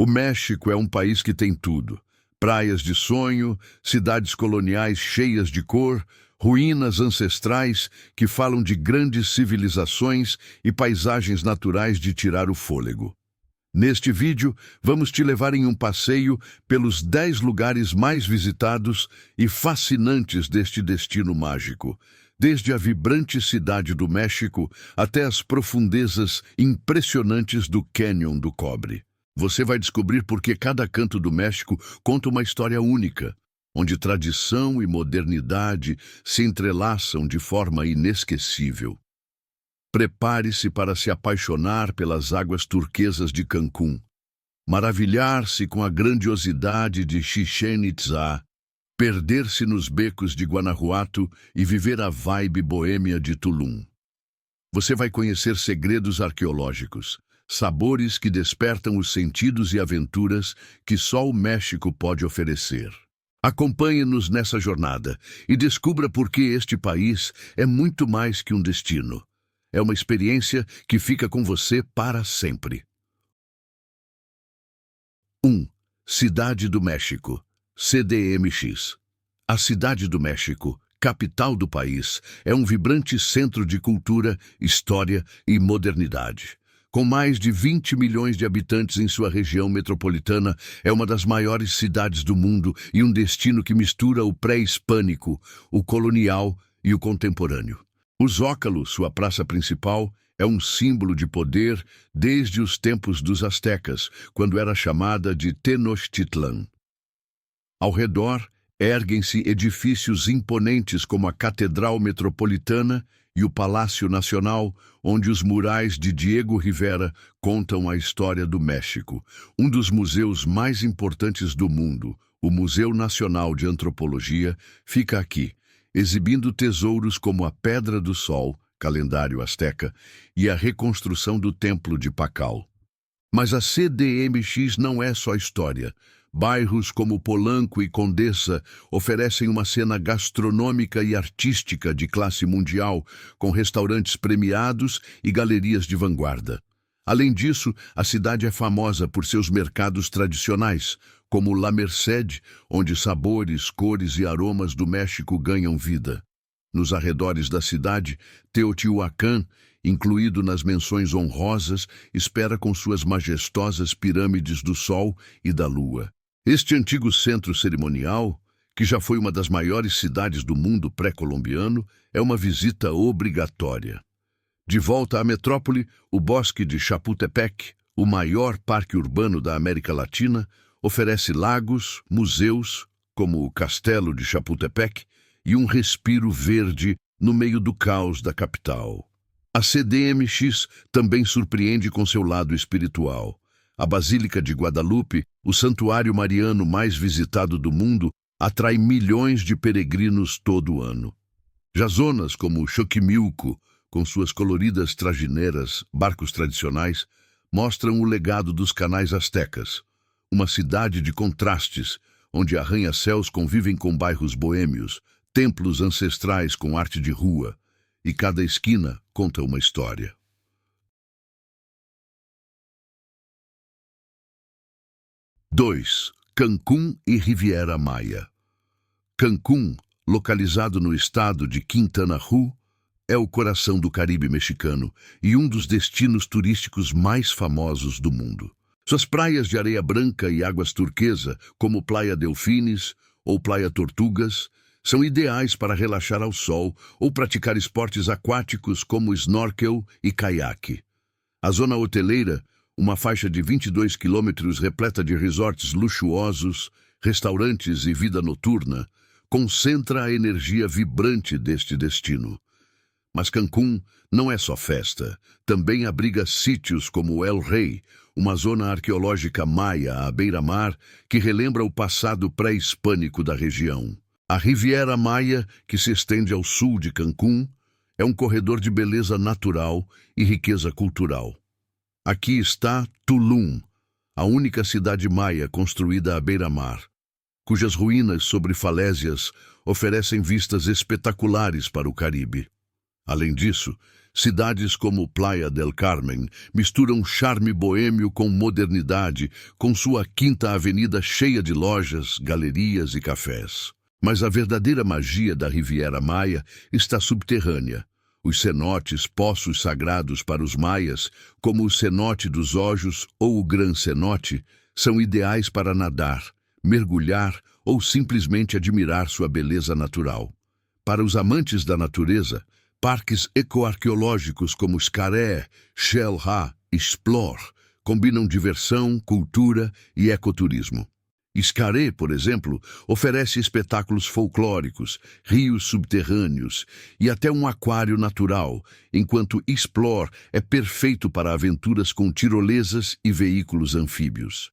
O México é um país que tem tudo: praias de sonho, cidades coloniais cheias de cor, ruínas ancestrais que falam de grandes civilizações e paisagens naturais de tirar o fôlego. Neste vídeo, vamos te levar em um passeio pelos 10 lugares mais visitados e fascinantes deste destino mágico, desde a vibrante cidade do México até as profundezas impressionantes do Cânion do Cobre. Você vai descobrir por que cada canto do México conta uma história única, onde tradição e modernidade se entrelaçam de forma inesquecível. Prepare-se para se apaixonar pelas águas turquesas de Cancún, maravilhar-se com a grandiosidade de Chichén Itzá, perder-se nos becos de Guanajuato e viver a vibe boêmia de Tulum. Você vai conhecer segredos arqueológicos, sabores que despertam os sentidos e aventuras que só o México pode oferecer. Acompanhe-nos nessa jornada e descubra por que este país é muito mais que um destino. É uma experiência que fica com você para sempre. 1. Cidade do México, CDMX. A Cidade do México, capital do país, é um vibrante centro de cultura, história e modernidade. Com mais de 20 milhões de habitantes em sua região metropolitana, é uma das maiores cidades do mundo e um destino que mistura o pré-hispânico, o colonial e o contemporâneo. O Zócalo, sua praça principal, é um símbolo de poder desde os tempos dos astecas, quando era chamada de Tenochtitlan. Ao redor, erguem-se edifícios imponentes como a Catedral Metropolitana e o Palácio Nacional, onde os murais de Diego Rivera contam a história do México. Um dos museus mais importantes do mundo, o Museu Nacional de Antropologia, fica aqui, exibindo tesouros como a Pedra do Sol, calendário asteca, e a reconstrução do Templo de Pacal. Mas a CDMX não é só história. Bairros como Polanco e Condessa oferecem uma cena gastronômica e artística de classe mundial, com restaurantes premiados e galerias de vanguarda. Além disso, a cidade é famosa por seus mercados tradicionais, como La Merced, onde sabores, cores e aromas do México ganham vida. Nos arredores da cidade, Teotihuacan, incluído nas menções honrosas, espera com suas majestosas pirâmides do Sol e da Lua. Este antigo centro cerimonial, que já foi uma das maiores cidades do mundo pré-colombiano, é uma visita obrigatória. De volta à metrópole, o Bosque de Chapultepec, o maior parque urbano da América Latina, oferece lagos, museus, como o Castelo de Chapultepec, e um respiro verde no meio do caos da capital. A CDMX também surpreende com seu lado espiritual. A Basílica de Guadalupe, o santuário mariano mais visitado do mundo, atrai milhões de peregrinos todo ano. Já zonas como Xochimilco, com suas coloridas tragineiras, barcos tradicionais, mostram o legado dos canais astecas, uma cidade de contrastes, onde arranha-céus convivem com bairros boêmios, templos ancestrais com arte de rua, e cada esquina conta uma história. 2. Cancún e Riviera Maya. Cancún, localizado no estado de Quintana Roo, é o coração do Caribe mexicano e um dos destinos turísticos mais famosos do mundo. Suas praias de areia branca e águas turquesa, como Playa Delfines ou Playa Tortugas, são ideais para relaxar ao sol ou praticar esportes aquáticos como snorkel e caiaque. A zona hoteleira, uma faixa de 22 quilômetros repleta de resorts luxuosos, restaurantes e vida noturna, concentra a energia vibrante deste destino. Mas Cancún não é só festa, também abriga sítios como El Rey, uma zona arqueológica maia à beira-mar que relembra o passado pré-hispânico da região. A Riviera Maya, que se estende ao sul de Cancún, é um corredor de beleza natural e riqueza cultural. Aqui está Tulum, a única cidade maia construída à beira-mar, cujas ruínas sobre falésias oferecem vistas espetaculares para o Caribe. Além disso, Cidades como Playa del Carmen misturam charme boêmio com modernidade, com sua Quinta Avenida cheia de lojas, galerias e cafés. Mas a verdadeira magia da Riviera Maia está subterrânea. Os cenotes, poços sagrados para os maias, como o cenote dos Ojos ou o Gran Cenote, são ideais para nadar, mergulhar ou simplesmente admirar sua beleza natural. Para os amantes da natureza, parques ecoarqueológicos como Xcaré, Xel-Há e Explore combinam diversão, cultura e ecoturismo. Xcaré, por exemplo, oferece espetáculos folclóricos, rios subterrâneos e até um aquário natural, enquanto Explore é perfeito para aventuras com tirolesas e veículos anfíbios.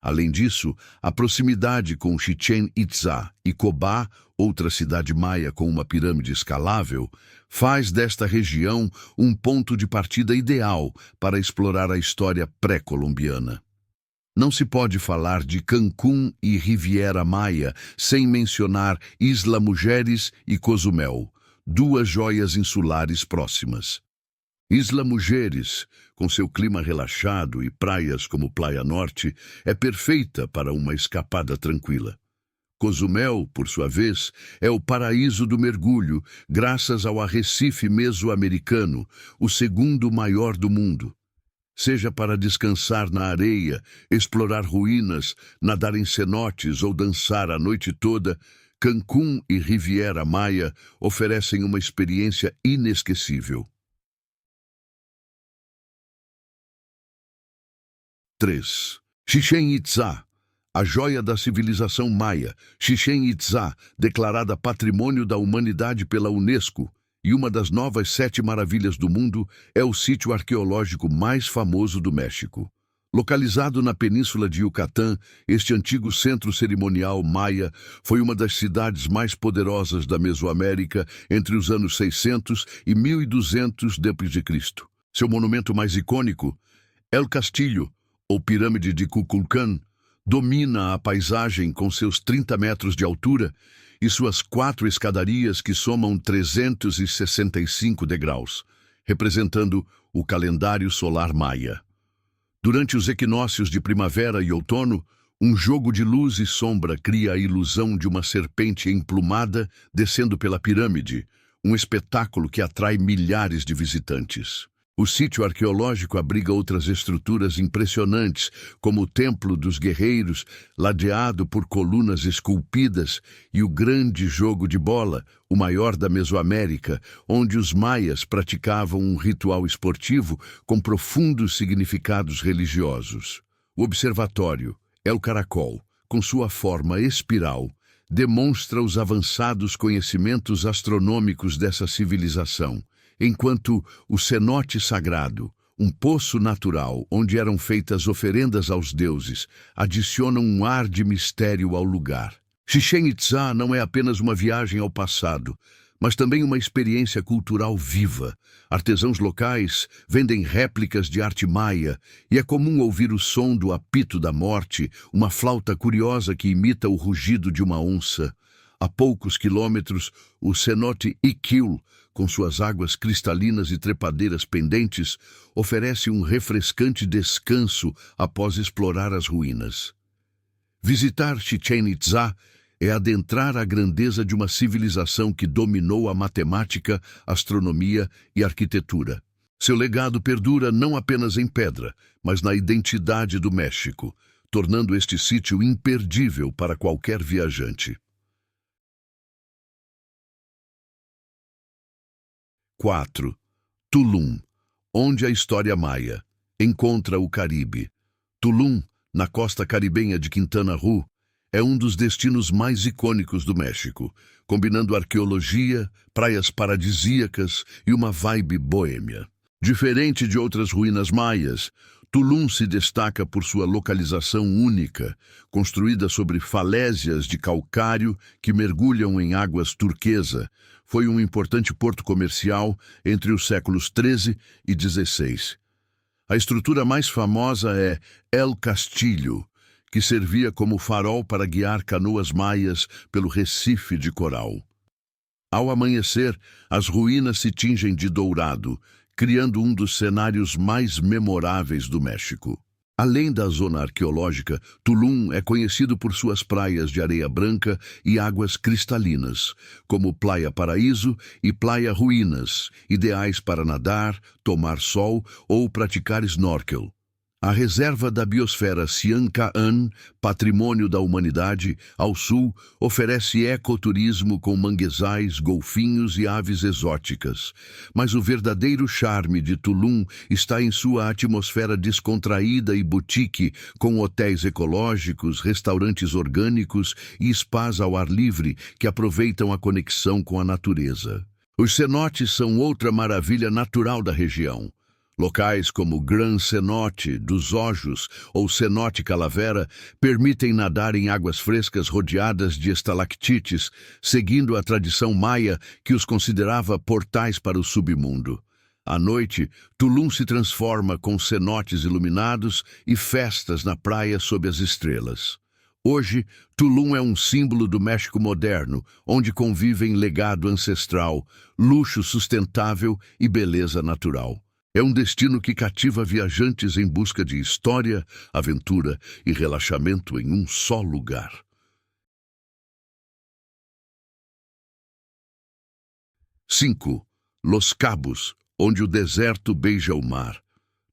Além disso, a proximidade com Chichén Itzá e Cobá, outra cidade maia com uma pirâmide escalável, faz desta região um ponto de partida ideal para explorar a história pré-colombiana. Não se pode falar de Cancún e Riviera Maia sem mencionar Isla Mujeres e Cozumel, duas joias insulares próximas. Isla Mujeres, com seu clima relaxado e praias como Playa Norte, é perfeita para uma escapada tranquila. Cozumel, por sua vez, é o paraíso do mergulho, graças ao arrecife mesoamericano, o segundo maior do mundo. Seja para descansar na areia, explorar ruínas, nadar em cenotes ou dançar a noite toda, Cancún e Riviera Maia oferecem uma experiência inesquecível. 3. Chichén Itzá, a joia da civilização maia. Chichén Itzá, declarada Patrimônio da Humanidade pela Unesco e uma das novas 7 maravilhas do mundo, é o sítio arqueológico mais famoso do México. Localizado na península de Yucatán, este antigo centro cerimonial maia foi uma das cidades mais poderosas da Mesoamérica entre os anos 600 e 1200 d.C. Seu monumento mais icônico, El Castillo, ou Pirâmide de Kukulcán, domina a paisagem com seus 30 metros de altura e suas 4 escadarias que somam 365 degraus, representando o calendário solar maia. Durante os equinócios de primavera e outono, um jogo de luz e sombra cria a ilusão de uma serpente emplumada descendo pela pirâmide, um espetáculo que atrai milhares de visitantes. O sítio arqueológico abriga outras estruturas impressionantes, como o Templo dos Guerreiros, ladeado por colunas esculpidas, e o grande jogo de bola, o maior da Mesoamérica, onde os maias praticavam um ritual esportivo com profundos significados religiosos. O observatório, El Caracol, com sua forma espiral, demonstra os avançados conhecimentos astronômicos dessa civilização, enquanto o cenote sagrado, um poço natural onde eram feitas oferendas aos deuses, adiciona um ar de mistério ao lugar. Chichén Itzá não é apenas uma viagem ao passado, mas também uma experiência cultural viva. Artesãos locais vendem réplicas de arte maia e é comum ouvir o som do apito da morte, uma flauta curiosa que imita o rugido de uma onça. A poucos quilômetros, o cenote Iquil, com suas águas cristalinas e trepadeiras pendentes, oferece um refrescante descanso após explorar as ruínas. Visitar Chichén Itzá é adentrar a grandeza de uma civilização que dominou a matemática, astronomia e arquitetura. Seu legado perdura não apenas em pedra, mas na identidade do México, tornando este sítio imperdível para qualquer viajante. 4. Tulum, onde a história maia encontra o Caribe. Tulum, na costa caribenha de Quintana Roo, é um dos destinos mais icônicos do México, combinando arqueologia, praias paradisíacas e uma vibe boêmia. Diferente de outras ruínas maias, Tulum se destaca por sua localização única, construída sobre falésias de calcário que mergulham em águas turquesa. Foi um importante porto comercial entre os séculos XIII e XVI. A estrutura mais famosa é El Castillo, que servia como farol para guiar canoas maias pelo recife de coral. Ao amanhecer, as ruínas se tingem de dourado, criando um dos cenários mais memoráveis do México. Além da zona arqueológica, Tulum é conhecido por suas praias de areia branca e águas cristalinas, como Playa Paraíso e Playa Ruínas, ideais para nadar, tomar sol ou praticar snorkel. A reserva da biosfera Sian-Kaan, patrimônio da humanidade, ao sul, oferece ecoturismo com manguezais, golfinhos e aves exóticas. Mas o verdadeiro charme de Tulum está em sua atmosfera descontraída e boutique, com hotéis ecológicos, restaurantes orgânicos e spas ao ar livre que aproveitam a conexão com a natureza. Os cenotes são outra maravilha natural da região. Locais como Gran Cenote dos Ojos ou Cenote Calavera permitem nadar em águas frescas rodeadas de estalactites, seguindo a tradição maia que os considerava portais para o submundo. À noite, Tulum se transforma com cenotes iluminados e festas na praia sob as estrelas. Hoje, Tulum é um símbolo do México moderno, onde convivem legado ancestral, luxo sustentável e beleza natural. É um destino que cativa viajantes em busca de história, aventura e relaxamento em um só lugar. 5. Los Cabos, onde o deserto beija o mar.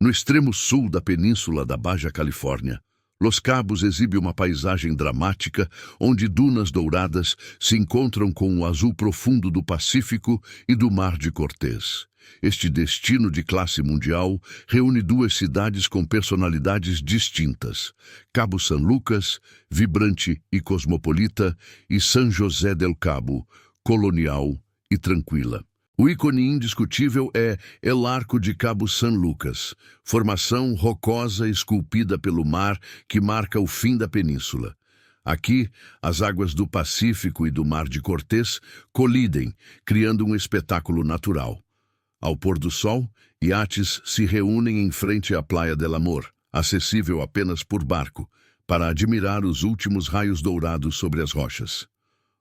No extremo sul da península da Baja Califórnia, Los Cabos exibe uma paisagem dramática onde dunas douradas se encontram com o azul profundo do Pacífico e do Mar de Cortés. Este destino de classe mundial reúne duas cidades com personalidades distintas: Cabo San Lucas, vibrante e cosmopolita, e San José del Cabo, colonial e tranquila. O ícone indiscutível é El Arco de Cabo San Lucas, formação rocosa esculpida pelo mar que marca o fim da península. Aqui, as águas do Pacífico e do Mar de Cortés colidem, criando um espetáculo natural. Ao pôr do sol, iates se reúnem em frente à Playa del Amor, acessível apenas por barco, para admirar os últimos raios dourados sobre as rochas.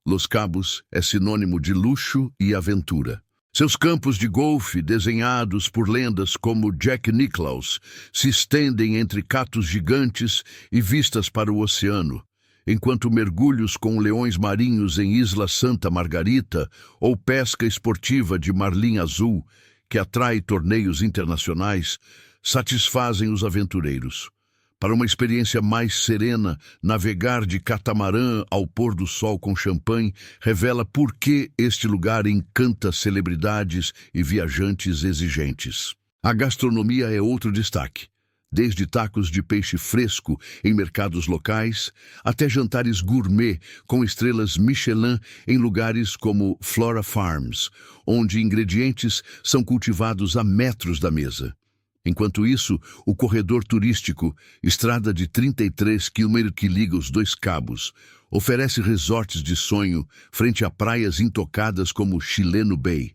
Los Cabos é sinônimo de luxo e aventura. Seus campos de golfe, desenhados por lendas como Jack Nicklaus, se estendem entre catos gigantes e vistas para o oceano, enquanto mergulhos com leões marinhos em Isla Santa Margarita ou pesca esportiva de marlim azul, que atrai torneios internacionais, satisfazem os aventureiros. Para uma experiência mais serena, navegar de catamarã ao pôr do sol com champanhe revela por que este lugar encanta celebridades e viajantes exigentes. A gastronomia é outro destaque. Desde tacos de peixe fresco em mercados locais, até jantares gourmet com estrelas Michelin em lugares como Flora Farms, onde ingredientes são cultivados a metros da mesa. Enquanto isso, o corredor turístico, estrada de 33 km que liga os dois cabos, oferece resorts de sonho frente a praias intocadas como Chileno Bay,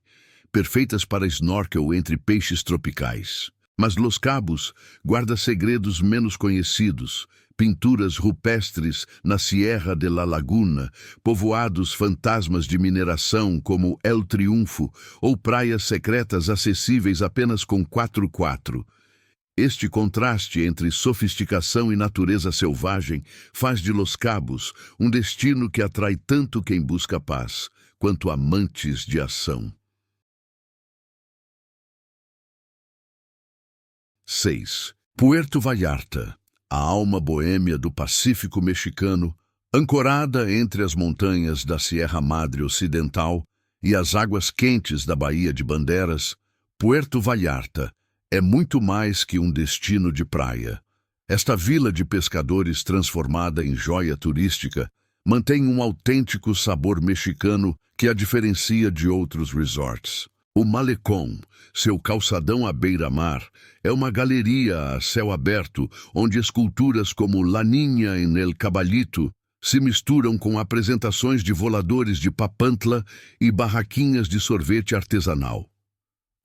perfeitas para snorkel entre peixes tropicais. Mas Los Cabos guarda segredos menos conhecidos, pinturas rupestres na Sierra de la Laguna, povoados fantasmas de mineração como El Triunfo ou praias secretas acessíveis apenas com 4x4. Este contraste entre sofisticação e natureza selvagem faz de Los Cabos um destino que atrai tanto quem busca paz, quanto amantes de ação. 6. Puerto Vallarta, a alma boêmia do Pacífico mexicano, ancorada entre as montanhas da Sierra Madre Ocidental e as águas quentes da Baía de Banderas, Puerto Vallarta é muito mais que um destino de praia. Esta vila de pescadores transformada em joia turística mantém um autêntico sabor mexicano que a diferencia de outros resorts. O Malecón, seu calçadão à beira-mar, é uma galeria a céu aberto onde esculturas como La Niña en el Caballito se misturam com apresentações de voladores de Papantla e barraquinhas de sorvete artesanal.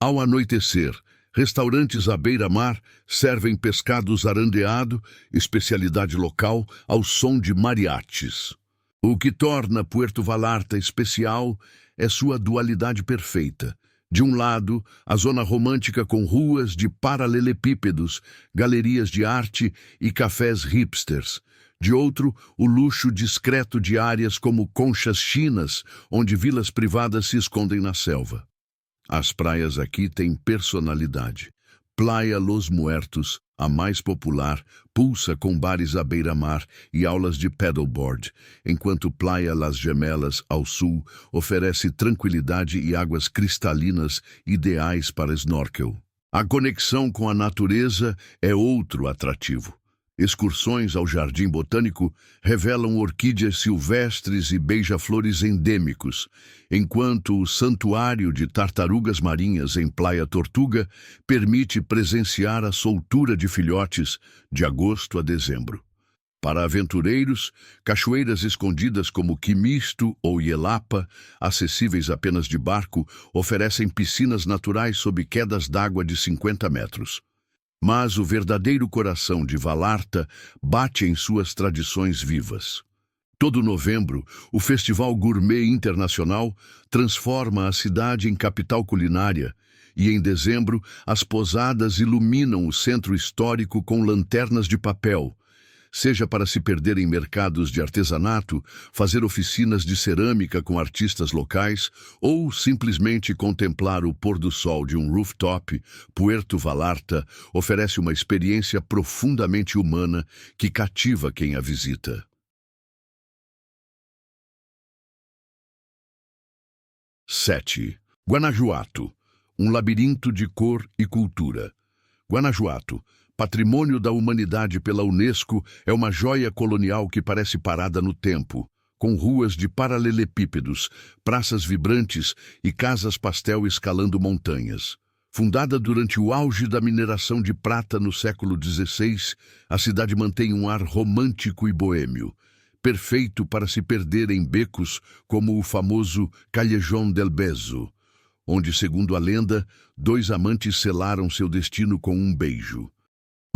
Ao anoitecer, restaurantes à beira-mar servem pescados arandeado, especialidade local, ao som de mariachis. O que torna Puerto Vallarta especial é sua dualidade perfeita. De um lado, a zona romântica com ruas de paralelepípedos, galerias de arte e cafés hipsters. De outro, o luxo discreto de áreas como Conchas Chinas, onde vilas privadas se escondem na selva. As praias aqui têm personalidade. Playa Los Muertos, a mais popular, pulsa com bares à beira-mar e aulas de paddleboard, enquanto Playa Las Gemelas, ao sul, oferece tranquilidade e águas cristalinas ideais para snorkel. A conexão com a natureza é outro atrativo. Excursões ao Jardim Botânico revelam orquídeas silvestres e beija-flores endêmicos, enquanto o Santuário de Tartarugas Marinhas em Playa Tortuga permite presenciar a soltura de filhotes de agosto a dezembro. Para aventureiros, cachoeiras escondidas como Quimisto ou Yelapa, acessíveis apenas de barco, oferecem piscinas naturais sob quedas d'água de 50 metros. Mas o verdadeiro coração de Vallarta bate em suas tradições vivas. Todo novembro, o Festival Gourmet Internacional transforma a cidade em capital culinária e, em dezembro, as posadas iluminam o centro histórico com lanternas de papel, seja para se perder em mercados de artesanato, fazer oficinas de cerâmica com artistas locais ou simplesmente contemplar o pôr-do-sol de um rooftop. Puerto Vallarta oferece uma experiência profundamente humana que cativa quem a visita. 7. Guanajuato, um labirinto de cor e cultura. Guanajuato, Patrimônio da Humanidade pela Unesco, é uma joia colonial que parece parada no tempo, com ruas de paralelepípedos, praças vibrantes e casas pastel escalando montanhas. Fundada durante o auge da mineração de prata no século XVI, a cidade mantém um ar romântico e boêmio, perfeito para se perder em becos como o famoso Callejón del Beso, onde, segundo a lenda, dois amantes selaram seu destino com um beijo.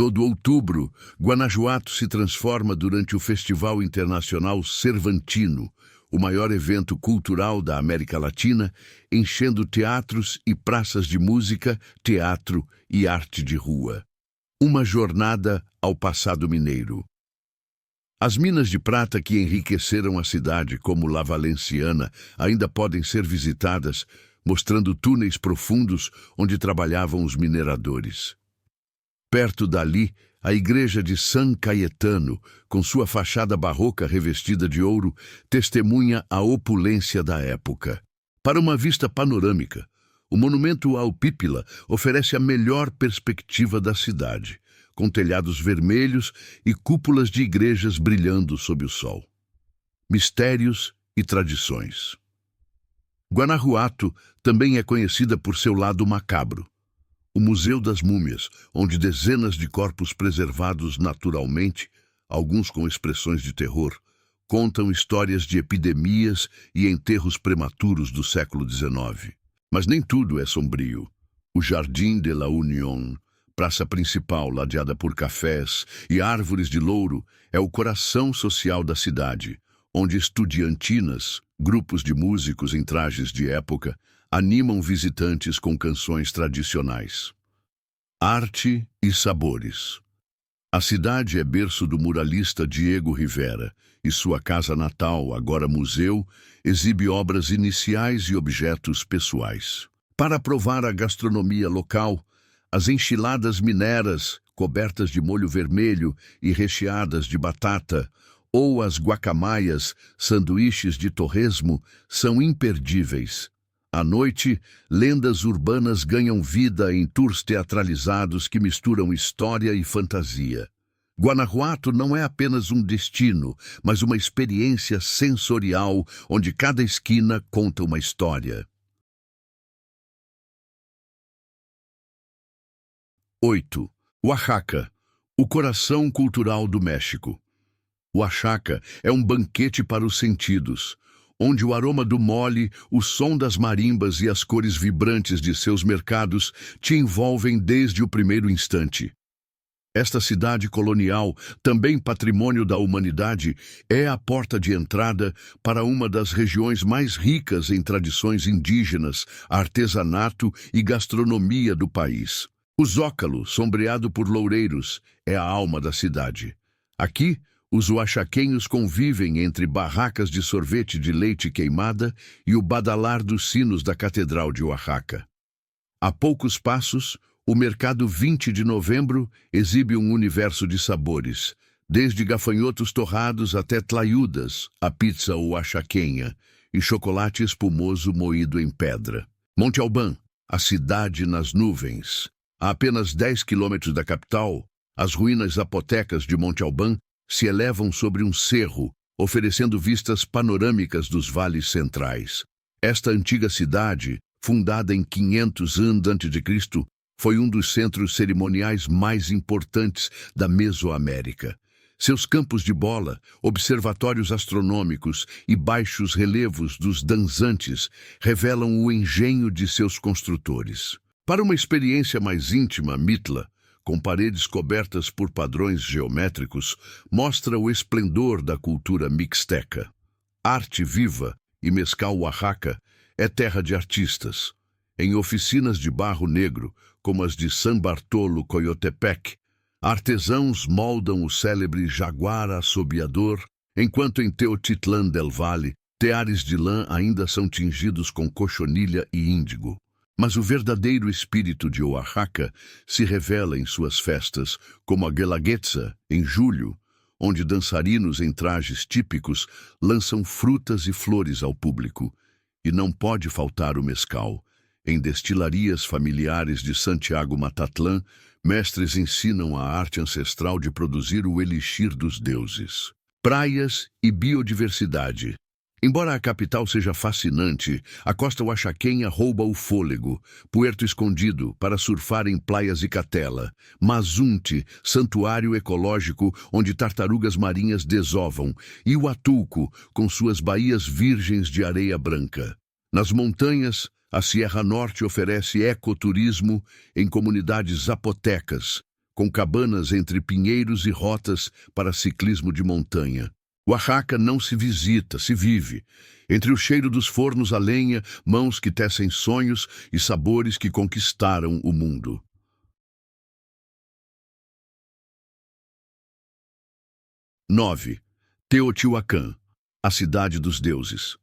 Todo outubro, Guanajuato se transforma durante o Festival Internacional Cervantino, o maior evento cultural da América Latina, enchendo teatros e praças de música, teatro e arte de rua. Uma jornada ao passado mineiro. As minas de prata que enriqueceram a cidade, como La Valenciana, ainda podem ser visitadas, mostrando túneis profundos onde trabalhavam os mineradores. Perto dali, a igreja de San Cayetano, com sua fachada barroca revestida de ouro, testemunha a opulência da época. Para uma vista panorâmica, o monumento ao Pípila oferece a melhor perspectiva da cidade, com telhados vermelhos e cúpulas de igrejas brilhando sob o sol. Mistérios e tradições. Guanajuato também é conhecida por seu lado macabro. O Museu das Múmias, onde dezenas de corpos preservados naturalmente, alguns com expressões de terror, contam histórias de epidemias e enterros prematuros do século XIX. Mas nem tudo é sombrio. O Jardim de la Unión, praça principal ladeada por cafés e árvores de louro, é o coração social da cidade, onde estudiantinas, grupos de músicos em trajes de época, animam visitantes com canções tradicionais. Arte e sabores. A cidade é berço do muralista Diego Rivera, e sua casa natal, agora museu, exibe obras iniciais e objetos pessoais. Para provar a gastronomia local, as enchiladas mineiras, cobertas de molho vermelho e recheadas de batata, ou as guacamaias, sanduíches de torresmo, são imperdíveis. À noite, lendas urbanas ganham vida em tours teatralizados que misturam história e fantasia. Guanajuato não é apenas um destino, mas uma experiência sensorial onde cada esquina conta uma história. 8. Oaxaca, o coração cultural do México. Oaxaca é um banquete para os sentidos, onde o aroma do mole, o som das marimbas e as cores vibrantes de seus mercados te envolvem desde o primeiro instante. Esta cidade colonial, também patrimônio da humanidade, é a porta de entrada para uma das regiões mais ricas em tradições indígenas, artesanato e gastronomia do país. O Zócalo, sombreado por loureiros, é a alma da cidade. Aqui, os oaxaquenhos convivem entre barracas de sorvete de leite queimada e o badalar dos sinos da Catedral de Oaxaca. A poucos passos, o mercado 20 de novembro exibe um universo de sabores, desde gafanhotos torrados até tlayudas, a pizza oaxaquenha, e chocolate espumoso moído em pedra. Monte Albán, a cidade nas nuvens. A apenas 10 quilômetros da capital, as ruínas zapotecas de Monte Albán se elevam sobre um cerro, oferecendo vistas panorâmicas dos vales centrais. Esta antiga cidade, fundada em 500 a.C., foi um dos centros cerimoniais mais importantes da Mesoamérica. Seus campos de bola, observatórios astronômicos e baixos relevos dos danzantes revelam o engenho de seus construtores. Para uma experiência mais íntima, Mitla, com paredes cobertas por padrões geométricos, mostra o esplendor da cultura mixteca. Arte viva e Mezcal Oaxaca é terra de artistas. Em oficinas de barro negro, como as de San Bartolo Coyotepec, artesãos moldam o célebre jaguar assobiador, enquanto em Teotitlán del Valle, teares de lã ainda são tingidos com cochonilha e índigo. Mas o verdadeiro espírito de Oaxaca se revela em suas festas, como a Guelaguetza, em julho, onde dançarinos em trajes típicos lançam frutas e flores ao público. E não pode faltar o mezcal. Em destilarias familiares de Santiago Matatlán, mestres ensinam a arte ancestral de produzir o elixir dos deuses. Praias e biodiversidade. Embora a capital seja fascinante, a costa oaxaquenha rouba o fôlego. Puerto Escondido, para surfar em Plaias Icatela. Mazunte, santuário ecológico onde tartarugas marinhas desovam. E Huatulco, com suas baías virgens de areia branca. Nas montanhas, a Sierra Norte oferece ecoturismo em comunidades zapotecas, com cabanas entre pinheiros e rotas para ciclismo de montanha. Oaxaca não se visita, se vive. Entre o cheiro dos fornos a lenha, mãos que tecem sonhos e sabores que conquistaram o mundo. 9. Teotihuacán, a cidade dos deuses.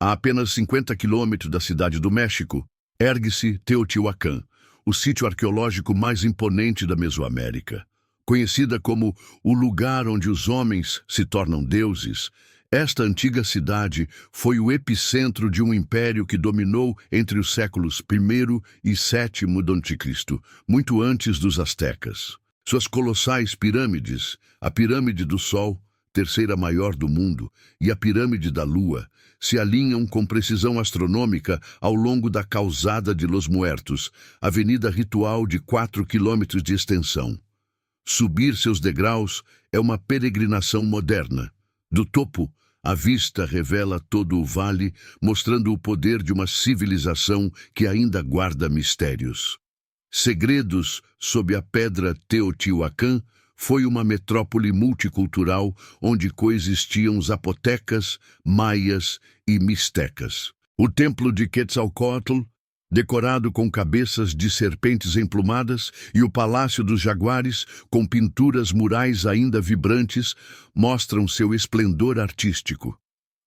A apenas 50 quilômetros da cidade do México, ergue-se Teotihuacán, o sítio arqueológico mais imponente da Mesoamérica. Conhecida como o lugar onde os homens se tornam deuses, esta antiga cidade foi o epicentro de um império que dominou entre os séculos I e VII d.C., muito antes dos astecas. Suas colossais pirâmides, a Pirâmide do Sol, terceira maior do mundo, e a Pirâmide da Lua, se alinham com precisão astronômica ao longo da Calzada de los Muertos, avenida ritual de 4 quilômetros de extensão. Subir seus degraus é uma peregrinação moderna. Do topo, a vista revela todo o vale, mostrando o poder de uma civilização que ainda guarda mistérios. Segredos sob a pedra Teotihuacán foi uma metrópole multicultural onde coexistiam zapotecas, maias e mixtecas. O templo de Quetzalcóatl, decorado com cabeças de serpentes emplumadas, e o Palácio dos Jaguares, com pinturas murais ainda vibrantes, mostram seu esplendor artístico.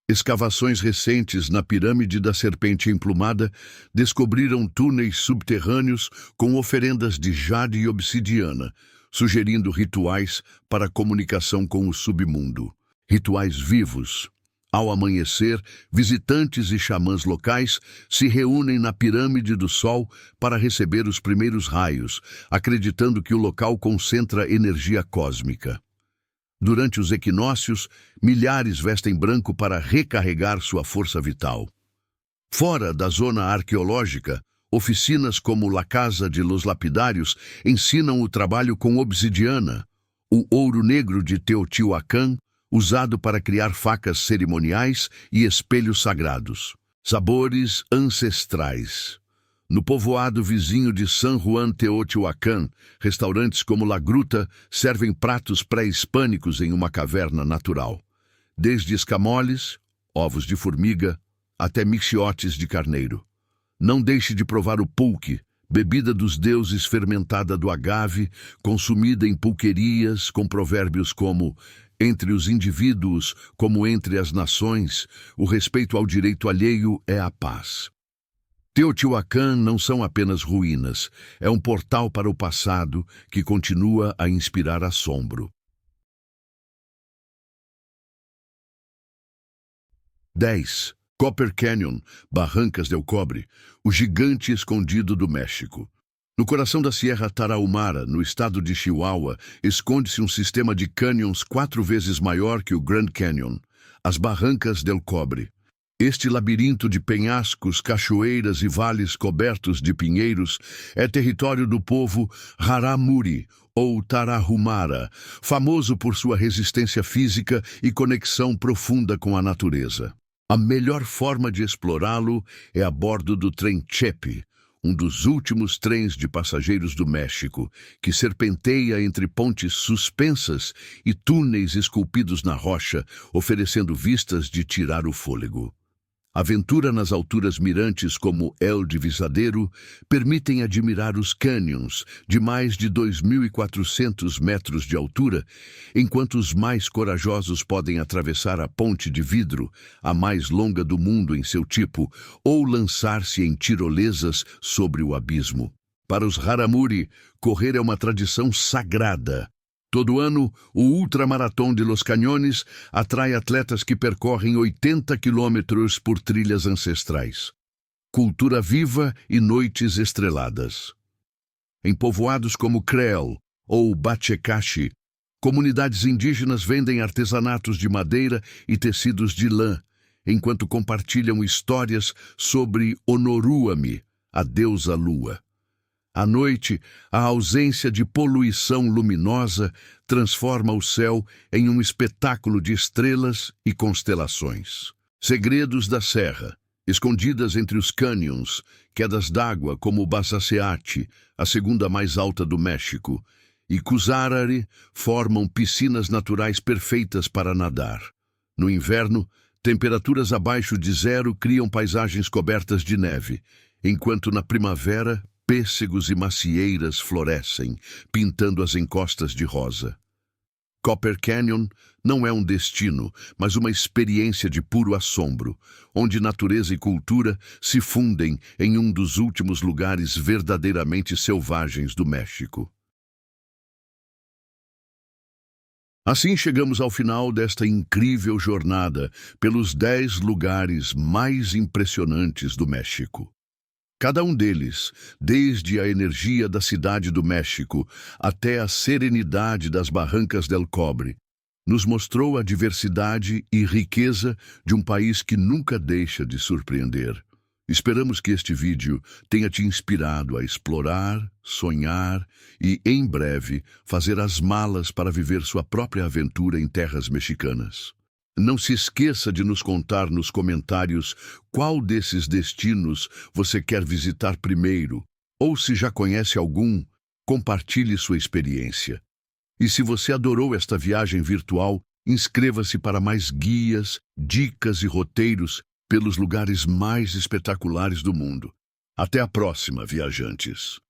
Escavações recentes na Pirâmide da Serpente Emplumada descobriram túneis subterrâneos com oferendas de jade e obsidiana, sugerindo rituais para comunicação com o submundo. Rituais vivos. Ao amanhecer, visitantes e xamãs locais se reúnem na Pirâmide do Sol para receber os primeiros raios, acreditando que o local concentra energia cósmica. Durante os equinócios, milhares vestem branco para recarregar sua força vital. Fora da zona arqueológica, oficinas como La Casa de los Lapidários ensinam o trabalho com obsidiana, o ouro negro de Teotihuacán, usado para criar facas cerimoniais e espelhos sagrados. Sabores ancestrais. No povoado vizinho de San Juan Teotihuacan, restaurantes como La Gruta servem pratos pré-hispânicos em uma caverna natural. Desde escamoles, ovos de formiga, até mixiotes de carneiro. Não deixe de provar o pulque, bebida dos deuses fermentada do agave, consumida em pulquerias, com provérbios como entre os indivíduos, como entre as nações, o respeito ao direito alheio é a paz. Teotihuacan não são apenas ruínas, é um portal para o passado que continua a inspirar assombro. 10. Copper Canyon, Barrancas del Cobre, o gigante escondido do México. No coração da Sierra Tarahumara, no estado de Chihuahua, esconde-se um sistema de cânions 4 vezes maior que o Grand Canyon, as Barrancas del Cobre. Este labirinto de penhascos, cachoeiras e vales cobertos de pinheiros é território do povo Rarámuri, ou Tarahumara, famoso por sua resistência física e conexão profunda com a natureza. A melhor forma de explorá-lo é a bordo do trem Chepe, um dos últimos trens de passageiros do México, que serpenteia entre pontes suspensas e túneis esculpidos na rocha, oferecendo vistas de tirar o fôlego. Aventura nas alturas mirantes como El Divisadeiro permitem admirar os cânions de mais de 2.400 metros de altura, enquanto os mais corajosos podem atravessar a ponte de vidro, a mais longa do mundo em seu tipo, ou lançar-se em tirolesas sobre o abismo. Para os Rarámuri, correr é uma tradição sagrada. Todo ano, o Ultramaratón de Los Cañones atrai atletas que percorrem 80 quilômetros por trilhas ancestrais. Cultura viva e noites estreladas. Em povoados como Creel ou Bachecachi, comunidades indígenas vendem artesanatos de madeira e tecidos de lã, enquanto compartilham histórias sobre Onoruami, a deusa lua. À noite, a ausência de poluição luminosa transforma o céu em um espetáculo de estrelas e constelações. Segredos da Serra, escondidas entre os cânions, quedas d'água como o Basaceate, a segunda mais alta do México, e Cuzarari formam piscinas naturais perfeitas para nadar. No inverno, temperaturas abaixo de zero criam paisagens cobertas de neve, enquanto na primavera, pêssegos e macieiras florescem, pintando as encostas de rosa. Copper Canyon não é um destino, mas uma experiência de puro assombro, onde natureza e cultura se fundem em um dos últimos lugares verdadeiramente selvagens do México. Assim chegamos ao final desta incrível jornada pelos 10 lugares mais impressionantes do México. Cada um deles, desde a energia da cidade do México até a serenidade das Barrancas del Cobre, nos mostrou a diversidade e riqueza de um país que nunca deixa de surpreender. Esperamos que este vídeo tenha te inspirado a explorar, sonhar e, em breve, fazer as malas para viver sua própria aventura em terras mexicanas. Não se esqueça de nos contar nos comentários qual desses destinos você quer visitar primeiro, ou se já conhece algum, compartilhe sua experiência. E se você adorou esta viagem virtual, inscreva-se para mais guias, dicas e roteiros pelos lugares mais espetaculares do mundo. Até a próxima, viajantes!